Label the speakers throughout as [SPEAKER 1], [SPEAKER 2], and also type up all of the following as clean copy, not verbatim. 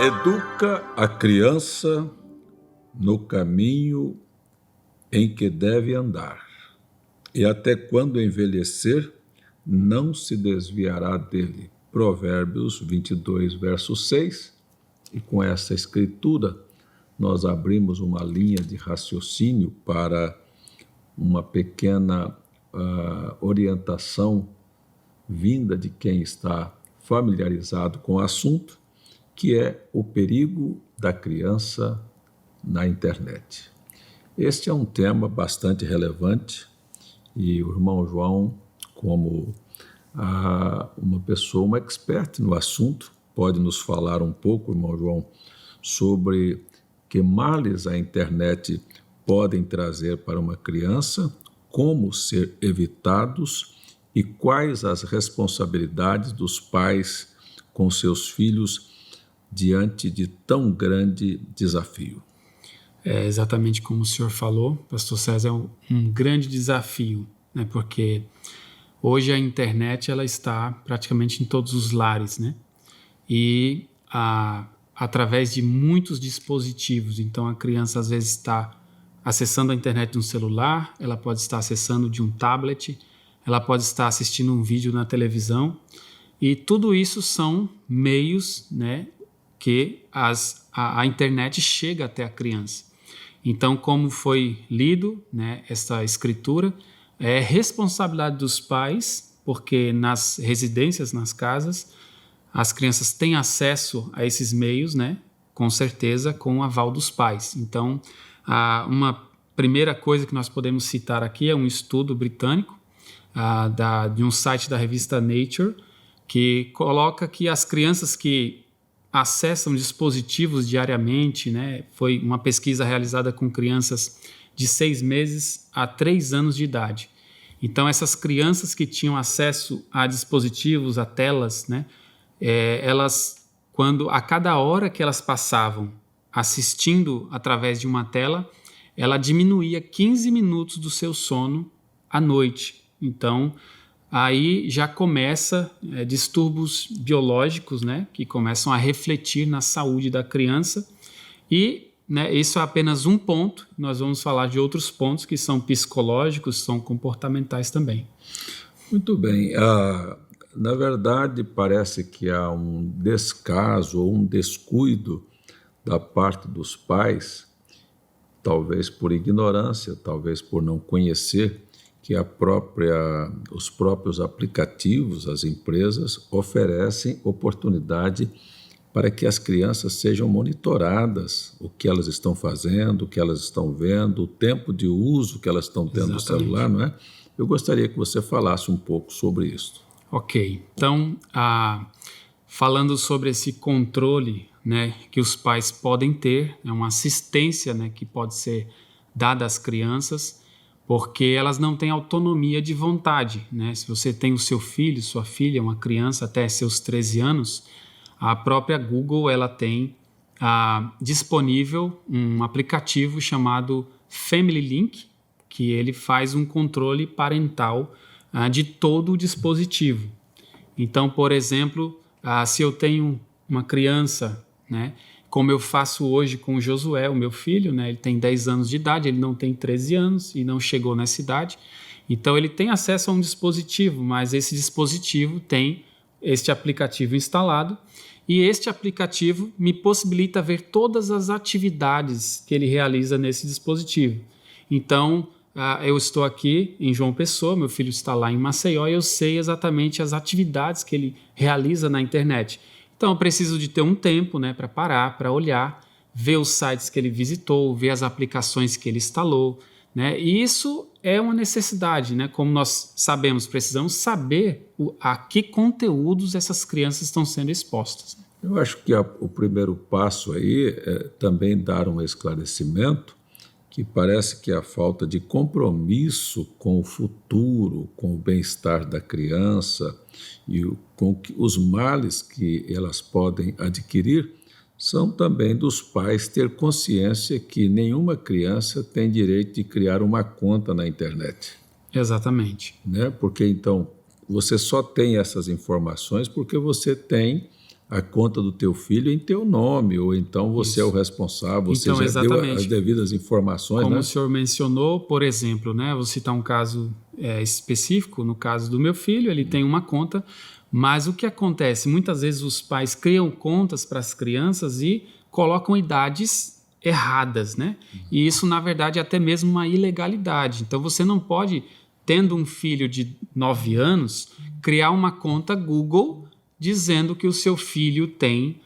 [SPEAKER 1] Educa a criança no caminho em que deve andar, e até quando envelhecer, não se desviará dele. Provérbios 22, verso 6. E com essa escritura, nós abrimos uma linha de raciocínio para uma pequena orientação vinda de quem está familiarizado com o assunto, que é o perigo da criança na internet. Este é um tema bastante relevante e o irmão João, como uma pessoa, uma expert no assunto, pode nos falar um pouco, irmão João, sobre que males a internet podem trazer para uma criança, como ser evitados e quais as responsabilidades dos pais com seus filhos diante de tão grande desafio.
[SPEAKER 2] É exatamente como o senhor falou, pastor César, é um grande desafio, né? Porque hoje a internet ela está praticamente em todos os lares, né? E através de muitos dispositivos. Então a criança às vezes está acessando a internet de um celular, ela pode estar acessando de um tablet, ela pode estar assistindo um vídeo na televisão, e tudo isso são meios, né, que a internet chega até a criança. Então, como foi lido, né, essa escritura, é responsabilidade dos pais, porque nas residências, nas casas, as crianças têm acesso a esses meios, né, com certeza, com o aval dos pais. Então, uma primeira coisa que nós podemos citar aqui é um estudo britânico de um site da revista Nature, que coloca que as crianças que acessam dispositivos diariamente, né, foi uma pesquisa realizada com crianças de 6 meses a 3 anos de idade. Então, essas crianças que tinham acesso a dispositivos, a telas, né, elas, a cada hora que elas passavam assistindo através de uma tela, ela diminuía 15 minutos do seu sono à noite. Então, aí já começa distúrbios biológicos, né, que começam a refletir na saúde da criança. E, né, isso é apenas um ponto. Nós vamos falar de outros pontos que são psicológicos, são comportamentais também.
[SPEAKER 1] Muito bem. Na verdade, parece que há um descaso ou um descuido da parte dos pais, talvez por ignorância, talvez por não conhecer, que os próprios aplicativos, as empresas, oferecem oportunidade para que as crianças sejam monitoradas, o que elas estão fazendo, o que elas estão vendo, o tempo de uso que elas estão tendo do celular, não é? Eu gostaria que você falasse um pouco sobre isso.
[SPEAKER 2] Ok, então, falando sobre esse controle, né, que os pais podem ter, é uma assistência, né, que pode ser dada às crianças, porque elas não têm autonomia de vontade, né? Se você tem o seu filho, sua filha, uma criança até seus 13 anos, a própria Google ela tem disponível um aplicativo chamado Family Link, que ele faz um controle parental de todo o dispositivo. Então, por exemplo, se eu tenho uma criança, né, como eu faço hoje com o Josué, o meu filho, né, ele tem 10 anos de idade, ele não tem 13 anos e não chegou nessa idade. Então, ele tem acesso a um dispositivo, mas esse dispositivo tem este aplicativo instalado e este aplicativo me possibilita ver todas as atividades que ele realiza nesse dispositivo. Então, eu estou aqui em João Pessoa, meu filho está lá em Maceió e eu sei exatamente as atividades que ele realiza na internet. Então, eu preciso de ter um tempo, né, para parar, para olhar, ver os sites que ele visitou, ver as aplicações que ele instalou, né? E isso é uma necessidade, né? Como nós sabemos, precisamos saber a que conteúdos essas crianças estão sendo expostas.
[SPEAKER 1] Eu acho que o primeiro passo aí é também dar um esclarecimento que parece que a falta de compromisso com o futuro, com o bem-estar da criança e com os males que elas podem adquirir, são também dos pais ter consciência que nenhuma criança tem direito de criar uma conta na internet.
[SPEAKER 2] Exatamente.
[SPEAKER 1] Né? Porque então você só tem essas informações porque você tem a conta do teu filho em teu nome, ou então você é o responsável, você
[SPEAKER 2] Então,
[SPEAKER 1] já deu
[SPEAKER 2] exatamente.
[SPEAKER 1] as devidas informações,
[SPEAKER 2] Como
[SPEAKER 1] né?
[SPEAKER 2] o senhor mencionou, por exemplo, né, vou citar um caso específico, no caso do meu filho, ele tem uma conta, mas o que acontece? Muitas vezes os pais criam contas para as crianças e colocam idades erradas, né? E isso, na verdade, é até mesmo uma ilegalidade. Então, você não pode, tendo um filho de 9 anos, criar uma conta Google dizendo que o seu filho tem,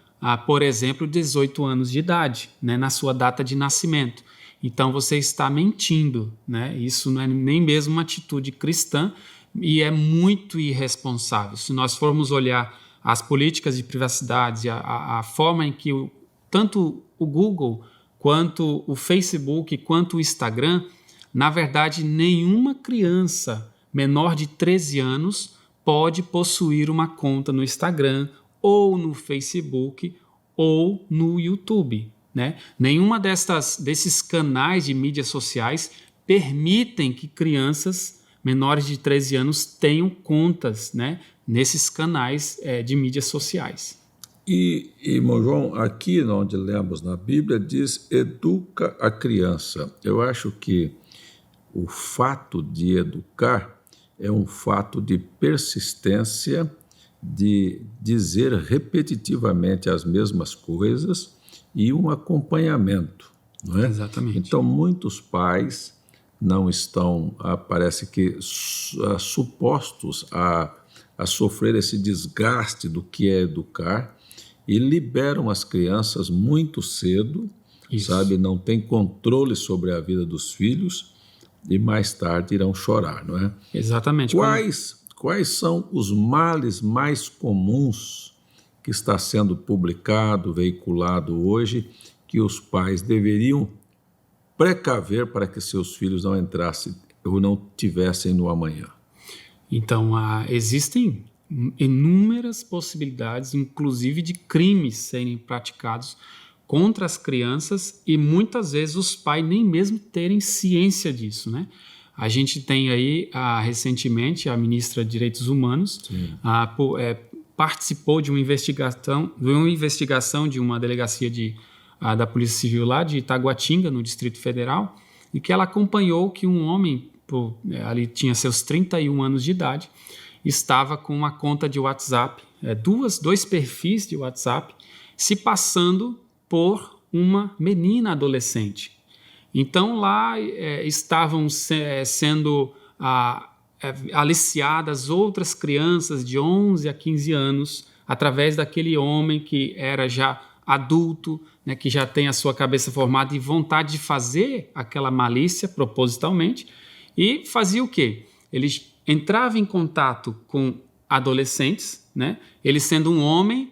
[SPEAKER 2] por exemplo, 18 anos de idade, né, na sua data de nascimento. Então você está mentindo, né? Isso não é nem mesmo uma atitude cristã e é muito irresponsável. Se nós formos olhar as políticas de privacidade, a forma em que tanto o Google, quanto o Facebook, quanto o Instagram, na verdade, nenhuma criança menor de 13 anos pode possuir uma conta no Instagram ou no Facebook ou no YouTube, né? Nenhuma desses canais de mídias sociais permitem que crianças menores de 13 anos tenham contas, né, nesses canais de mídias sociais.
[SPEAKER 1] Irmão João, aqui onde lemos na Bíblia diz educa a criança. Eu acho que o fato de educar é um fato de persistência, de dizer repetitivamente as mesmas coisas e um acompanhamento, não é?
[SPEAKER 2] Exatamente.
[SPEAKER 1] Então, muitos pais não estão, parece que, supostos a sofrer esse desgaste do que é educar e liberam as crianças muito cedo, sabe? Não tem controle sobre a vida dos filhos e mais tarde irão chorar, não é?
[SPEAKER 2] Exatamente.
[SPEAKER 1] Quais são os males mais comuns que está sendo publicado, veiculado hoje, que os pais deveriam precaver para que seus filhos não entrassem ou não tivessem no amanhã?
[SPEAKER 2] Então, existem inúmeras possibilidades, inclusive de crimes serem praticados contra as crianças e muitas vezes os pais nem mesmo terem ciência disso, né? A gente tem aí, recentemente, a ministra de Direitos Humanos participou de uma investigação de uma delegacia da Polícia Civil lá de Itaguatinga, no Distrito Federal, e que ela acompanhou que um homem, ali tinha seus 31 anos de idade, estava com uma conta de WhatsApp, dois perfis de WhatsApp, se passando por uma menina adolescente. Então lá estavam sendo aliciadas outras crianças de 11 a 15 anos através daquele homem que era já adulto, né, que já tem a sua cabeça formada e vontade de fazer aquela malícia propositalmente, e fazia o quê? Ele entrava em contato com adolescentes, né? Ele sendo um homem,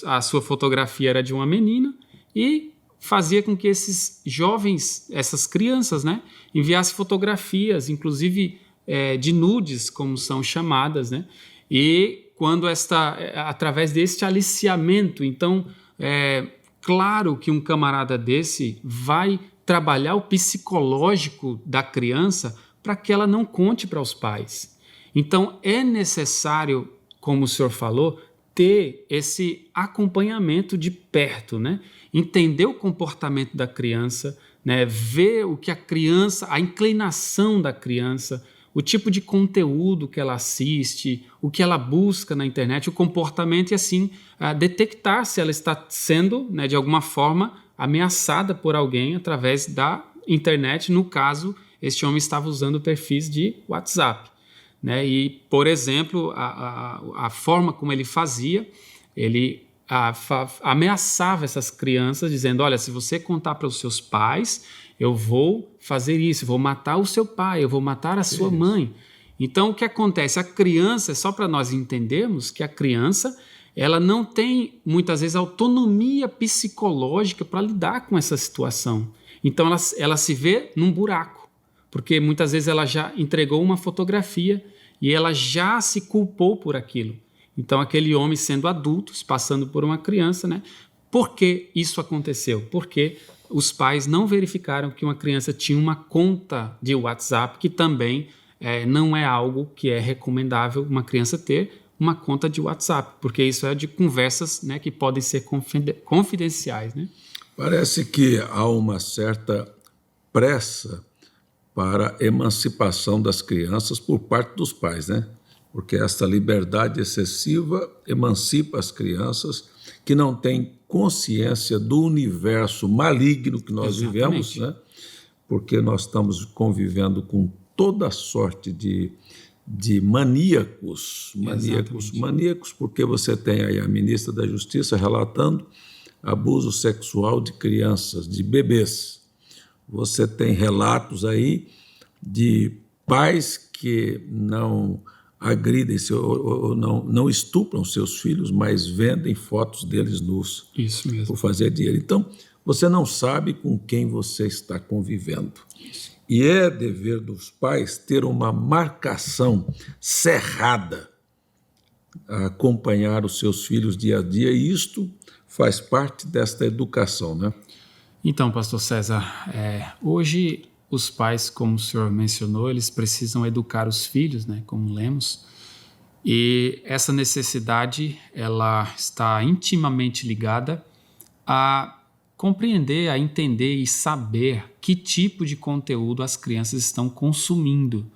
[SPEAKER 2] a sua fotografia era de uma menina e fazia com que esses jovens, essas crianças, né, enviassem fotografias, inclusive de nudes, como são chamadas, né? E quando através deste aliciamento, então, claro que um camarada desse vai trabalhar o psicológico da criança para que ela não conte para os pais. Então, é necessário, como o senhor falou, ter esse acompanhamento de perto, né? Entender o comportamento da criança, né? Ver o que a inclinação da criança, o tipo de conteúdo que ela assiste, o que ela busca na internet, o comportamento e assim detectar se ela está sendo, né, de alguma forma ameaçada por alguém através da internet. No caso, este homem estava usando perfis de WhatsApp, né? E, por exemplo, a forma como ele fazia, ele ameaçava essas crianças dizendo: olha, se você contar para os seus pais, eu vou fazer isso, eu vou matar o seu pai, eu vou matar a sua mãe. Então, o que acontece? A criança, só para nós entendermos que a criança, ela não tem, muitas vezes, autonomia psicológica para lidar com essa situação. Então, ela se vê num buraco, porque muitas vezes ela já entregou uma fotografia e ela já se culpou por aquilo. Então, aquele homem sendo adulto, passando por uma criança, né? Por que isso aconteceu? Porque os pais não verificaram que uma criança tinha uma conta de WhatsApp, que também não é algo que é recomendável uma criança ter, uma conta de WhatsApp, porque isso é de conversas, né, que podem ser confidenciais, né?
[SPEAKER 1] Parece que há uma certa pressa para a emancipação das crianças por parte dos pais, né? Porque essa liberdade excessiva emancipa as crianças que não têm consciência do universo maligno que nós vivemos, né? Porque nós estamos convivendo com toda sorte de maníacos, porque você tem aí a ministra da Justiça relatando abuso sexual de crianças, de bebês. Você tem relatos aí de pais que não agridem ou não estupram seus filhos, mas vendem fotos deles nus.
[SPEAKER 2] Isso mesmo.
[SPEAKER 1] Por fazer dinheiro. Então, você não sabe com quem você está convivendo.
[SPEAKER 2] Isso.
[SPEAKER 1] E é dever dos pais ter uma marcação cerrada a acompanhar os seus filhos dia a dia, e isto faz parte desta educação, né?
[SPEAKER 2] Então, pastor César, hoje os pais, como o senhor mencionou, eles precisam educar os filhos, né, como lemos, e essa necessidade ela está intimamente ligada a compreender, a entender e saber que tipo de conteúdo as crianças estão consumindo,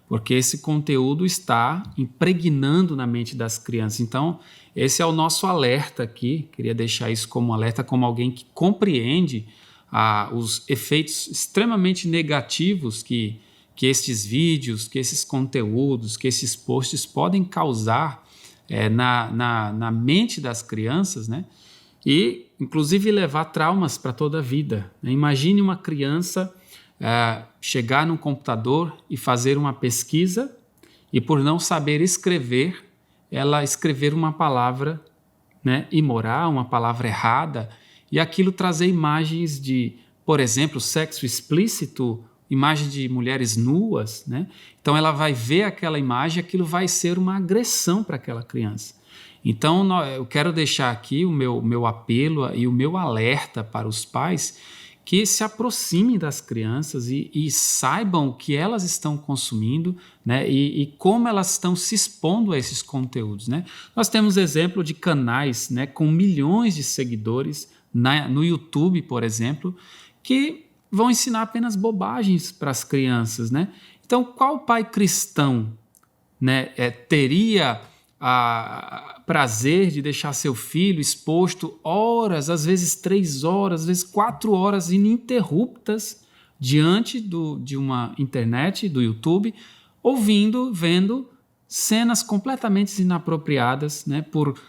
[SPEAKER 2] porque esse conteúdo está impregnando na mente das crianças. Então, esse é o nosso alerta aqui, queria deixar isso como alerta, como alguém que compreende os efeitos extremamente negativos que estes vídeos, que esses conteúdos, que esses posts podem causar na mente das crianças, né? E, inclusive, levar traumas para toda a vida. Imagine uma criança chegar num computador e fazer uma pesquisa e, por não saber escrever, ela escrever uma palavra, né, imoral, uma palavra errada, e aquilo trazer imagens de, por exemplo, sexo explícito, imagem de mulheres nuas, né? Então ela vai ver aquela imagem, aquilo vai ser uma agressão para aquela criança. Então eu quero deixar aqui o meu apelo e o meu alerta para os pais que se aproximem das crianças e saibam o que elas estão consumindo, né, e como elas estão se expondo a esses conteúdos, né? Nós temos exemplo de canais, né, com milhões de seguidores no YouTube, por exemplo, que vão ensinar apenas bobagens para as crianças, né? Então, qual pai cristão, né, teria prazer de deixar seu filho exposto horas, às vezes 3 horas, às vezes 4 horas ininterruptas diante de uma internet, do YouTube, ouvindo, vendo cenas completamente inapropriadas, né, por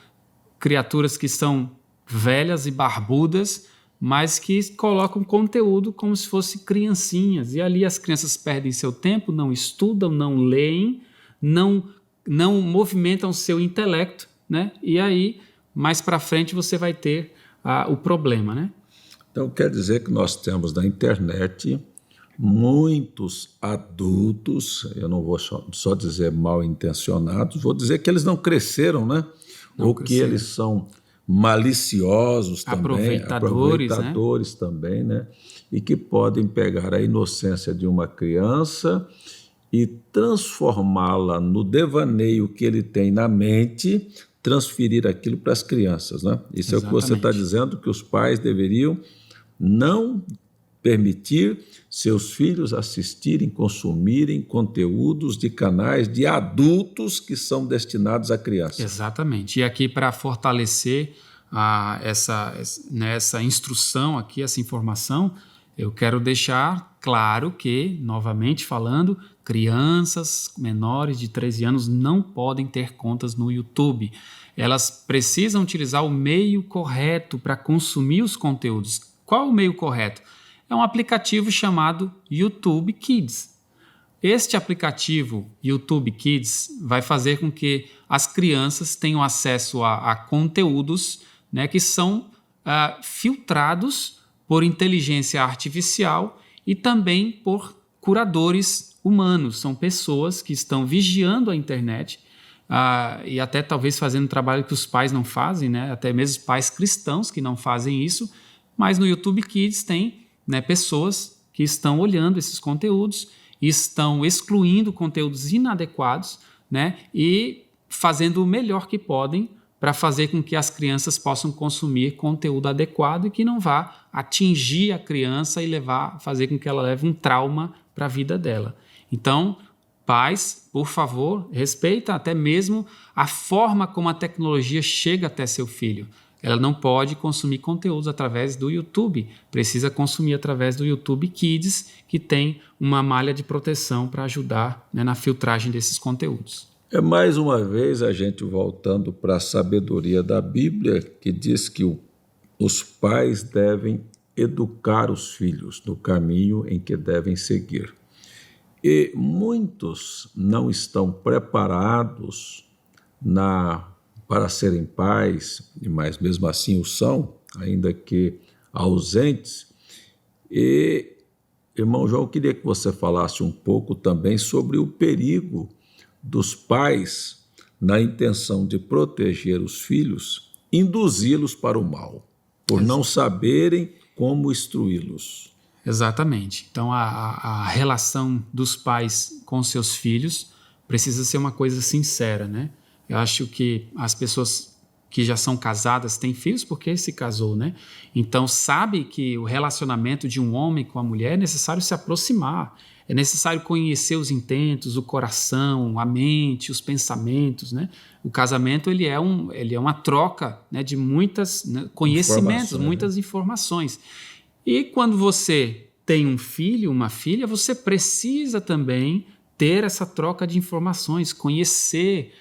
[SPEAKER 2] criaturas que são velhas e barbudas, mas que colocam conteúdo como se fossem criancinhas. E ali as crianças perdem seu tempo, não estudam, não leem, não movimentam seu intelecto, né? E aí, mais para frente, você vai ter o problema, né?
[SPEAKER 1] Então, quer dizer que nós temos na internet muitos adultos, eu não vou só dizer mal intencionados, vou dizer que eles não cresceram, né? Ou que eles são maliciosos também, aproveitadores, né? Também, né? E que podem pegar a inocência de uma criança e transformá-la no devaneio que ele tem na mente, transferir aquilo para as crianças, né? Isso é o que você está dizendo, que os pais deveriam não permitir seus filhos assistirem, consumirem conteúdos de canais de adultos que são destinados a crianças.
[SPEAKER 2] Exatamente. E aqui, para fortalecer essa instrução aqui, essa informação, eu quero deixar claro que, novamente falando, crianças menores de 13 anos não podem ter contas no YouTube. Elas precisam utilizar o meio correto para consumir os conteúdos. Qual é o meio correto? É um aplicativo chamado YouTube Kids. Este aplicativo YouTube Kids vai fazer com que as crianças tenham acesso a conteúdos, né, que são filtrados por inteligência artificial e também por curadores humanos. São pessoas que estão vigiando a internet e até talvez fazendo um trabalho que os pais não fazem, né? Até mesmo pais cristãos que não fazem isso, mas no YouTube Kids tem, né, pessoas que estão olhando esses conteúdos e estão excluindo conteúdos inadequados, né, e fazendo o melhor que podem para fazer com que as crianças possam consumir conteúdo adequado e que não vá atingir a criança e fazer com que ela leve um trauma para a vida dela. Então, pais, por favor, respeita até mesmo a forma como a tecnologia chega até seu filho. Ela não pode consumir conteúdos através do YouTube, precisa consumir através do YouTube Kids, que tem uma malha de proteção para ajudar, né, na filtragem desses conteúdos.
[SPEAKER 1] É mais uma vez a gente voltando para a sabedoria da Bíblia, que diz que os pais devem educar os filhos no caminho em que devem seguir. E muitos não estão preparados para serem pais, mas mesmo assim o são, ainda que ausentes. E, irmão João, eu queria que você falasse um pouco também sobre o perigo dos pais, na intenção de proteger os filhos, induzi-los para o mal, por não saberem como instruí-los.
[SPEAKER 2] Exatamente. Então, a relação dos pais com seus filhos precisa ser uma coisa sincera, né? Eu acho que as pessoas que já são casadas têm filhos porque se casou, né? Então, sabe que o relacionamento de um homem com a mulher é necessário se aproximar, é necessário conhecer os intentos, o coração, a mente, os pensamentos, né? O casamento ele é uma troca, né, de muitas, né, conhecimentos, muitas informações. E quando você tem um filho, uma filha, você precisa também ter essa troca de informações, conhecer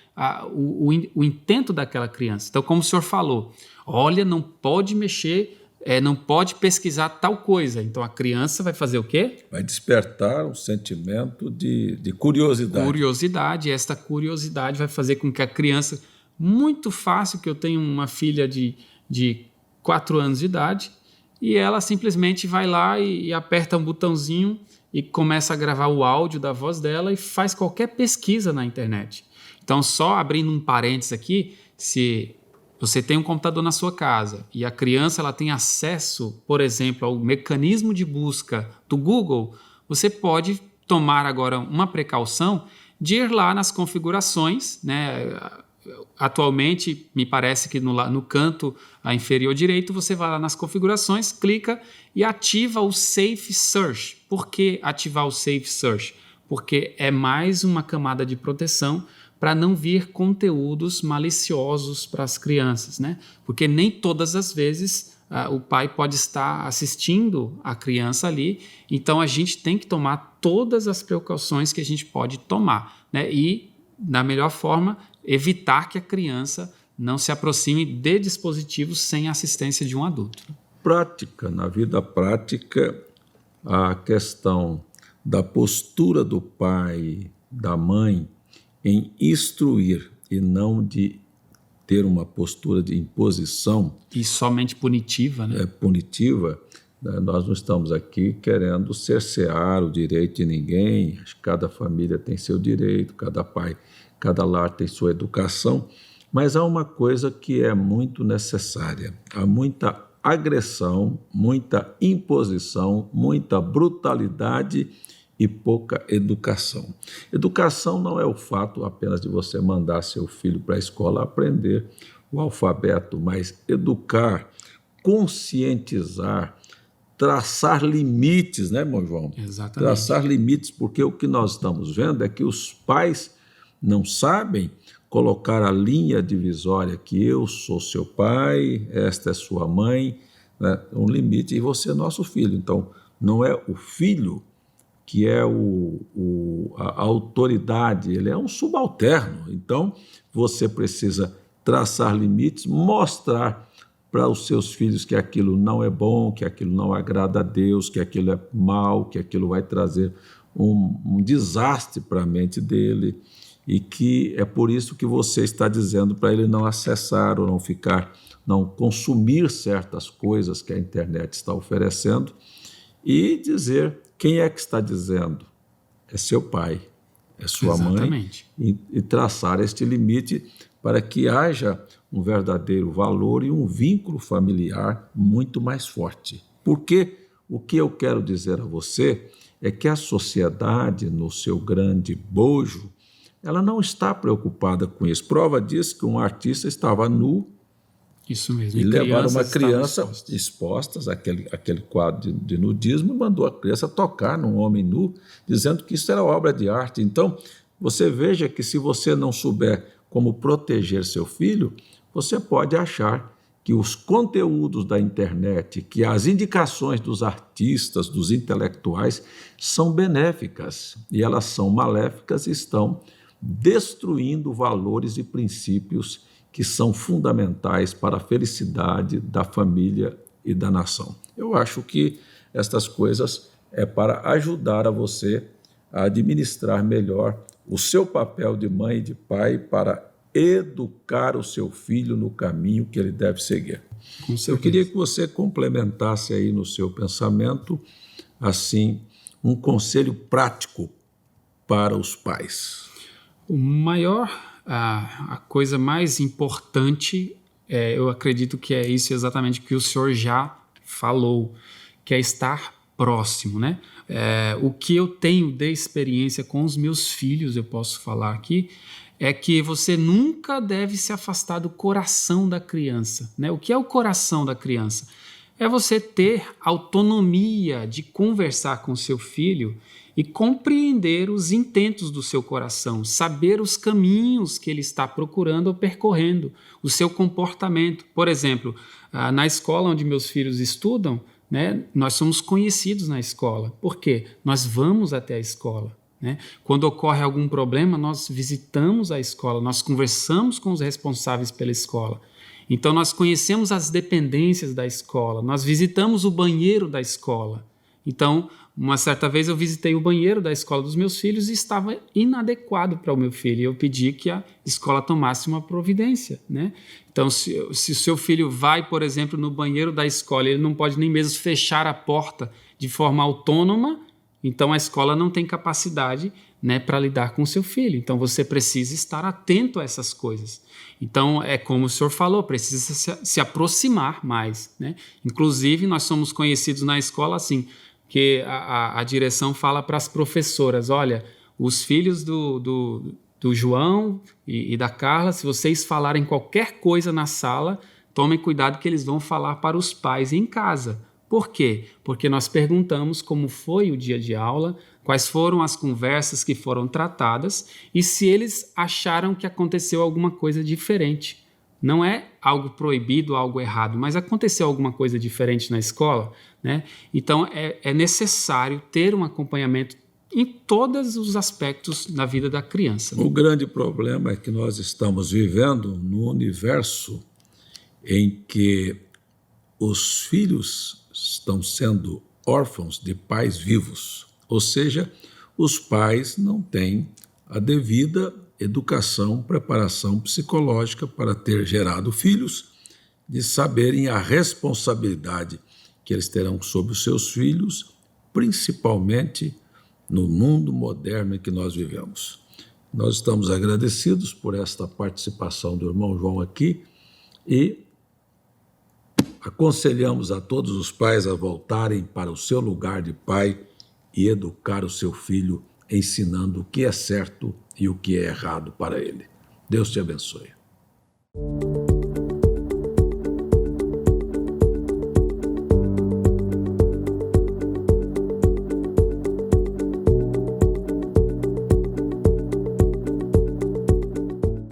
[SPEAKER 2] o intento daquela criança. Então, como o senhor falou, olha, não pode mexer, não pode pesquisar tal coisa. Então, a criança vai fazer o quê?
[SPEAKER 1] Vai despertar um sentimento de curiosidade.
[SPEAKER 2] Curiosidade. Esta curiosidade vai fazer com que a criança... Muito fácil que eu tenho uma filha de 4 anos de idade e ela simplesmente vai lá e aperta um botãozinho e começa a gravar o áudio da voz dela e faz qualquer pesquisa na internet. Então, só abrindo um parênteses aqui, se você tem um computador na sua casa e a criança ela tem acesso, por exemplo, ao mecanismo de busca do Google, você pode tomar agora uma precaução de ir lá nas configurações, né? Atualmente, me parece que no canto inferior direito, você vai lá nas configurações, clica e ativa o Safe Search. Por que ativar o Safe Search? Porque é mais uma camada de proteção para não vir conteúdos maliciosos para as crianças, né? Porque nem todas as vezes o pai pode estar assistindo a criança ali, então a gente tem que tomar todas as precauções que a gente pode tomar, né? E, da melhor forma, evitar que a criança não se aproxime de dispositivos sem a assistência de um adulto.
[SPEAKER 1] Na vida prática, a questão da postura do pai, da mãe, em instruir e não de ter uma postura de imposição.
[SPEAKER 2] E somente punitiva, né?
[SPEAKER 1] Punitiva. Nós não estamos aqui querendo cercear o direito de ninguém, cada família tem seu direito, cada pai, cada lar tem sua educação, mas há uma coisa que é muito necessária, há muita agressão, muita imposição, muita brutalidade e pouca educação. Educação não é o fato apenas de você mandar seu filho para a escola aprender o alfabeto, mas educar, conscientizar, traçar limites, né, irmão João?
[SPEAKER 2] Exatamente.
[SPEAKER 1] Traçar limites, porque o que nós estamos vendo é que os pais não sabem colocar a linha divisória que eu sou seu pai, esta é sua mãe, né? Um limite, e você é nosso filho. Então, não é o filho que é a autoridade, ele é um subalterno. Então, você precisa traçar limites, mostrar para os seus filhos que aquilo não é bom, que aquilo não agrada a Deus, que aquilo é mal, que aquilo vai trazer um desastre para a mente dele, e que é por isso que você está dizendo para ele não acessar ou não consumir certas coisas que a internet está oferecendo, e dizer quem é que está dizendo. É seu pai, é sua
[SPEAKER 2] Exatamente.
[SPEAKER 1] mãe, e traçar este limite para que haja um verdadeiro valor e um vínculo familiar muito mais forte. Porque o que eu quero dizer a você é que a sociedade, no seu grande bojo, ela não está preocupada com isso. Prova disso que um artista estava nu.
[SPEAKER 2] Isso mesmo.
[SPEAKER 1] E levaram uma
[SPEAKER 2] crianças
[SPEAKER 1] criança expostas àquele quadro de nudismo e mandou a criança tocar num homem nu, dizendo que isso era obra de arte. Então, você veja que se você não souber como proteger seu filho, você pode achar que os conteúdos da internet, que as indicações dos artistas, dos intelectuais, são benéficas e elas são maléficas e estão destruindo valores e princípios que são fundamentais para a felicidade da família e da nação. Eu acho que estas coisas é para ajudar a você a administrar melhor o seu papel de mãe e de pai para educar o seu filho no caminho que ele deve seguir. Eu queria que você complementasse aí no seu pensamento, assim, um conselho prático para os pais.
[SPEAKER 2] A coisa mais importante, eu acredito que é isso exatamente que o senhor já falou, que é estar próximo, né? O que eu tenho de experiência com os meus filhos, eu posso falar aqui, é que você nunca deve se afastar do coração da criança, né? O que é o coração da criança? É você ter autonomia de conversar com seu filho e compreender os intentos do seu coração, saber os caminhos que ele está procurando ou percorrendo, o seu comportamento. Por exemplo, na escola onde meus filhos estudam, né, nós somos conhecidos na escola. Por quê? Nós vamos até a escola, né? Quando ocorre algum problema, nós visitamos a escola, nós conversamos com os responsáveis pela escola. Então, nós conhecemos as dependências da escola, nós visitamos o banheiro da escola. Então, uma certa vez eu visitei o banheiro da escola dos meus filhos e estava inadequado para o meu filho. E eu pedi que a escola tomasse uma providência, né? Então, se o seu filho vai, por exemplo, no banheiro da escola, ele não pode nem mesmo fechar a porta de forma autônoma, então a escola não tem capacidade, né, para lidar com o seu filho. Então, você precisa estar atento a essas coisas. Então, é como o senhor falou, precisa se aproximar mais, né? Inclusive, nós somos conhecidos na escola assim, que a direção fala para as professoras, olha, os filhos do João e da Carla, se vocês falarem qualquer coisa na sala, tomem cuidado que eles vão falar para os pais em casa. Por quê? Porque nós perguntamos como foi o dia de aula, quais foram as conversas que foram tratadas e se eles acharam que aconteceu alguma coisa diferente. Não é algo proibido, algo errado, mas aconteceu alguma coisa diferente na escola, né? Então, é necessário ter um acompanhamento em todos os aspectos da vida da criança, né?
[SPEAKER 1] O grande problema é que nós estamos vivendo num universo em que os filhos estão sendo órfãos de pais vivos, ou seja, os pais não têm a devida educação, preparação psicológica para ter gerado filhos, de saberem a responsabilidade que eles terão sobre os seus filhos, principalmente no mundo moderno em que nós vivemos. Nós estamos agradecidos por esta participação do irmão João aqui e aconselhamos a todos os pais a voltarem para o seu lugar de pai e educar o seu filho, ensinando o que é certo e o que é errado para ele. Deus te abençoe.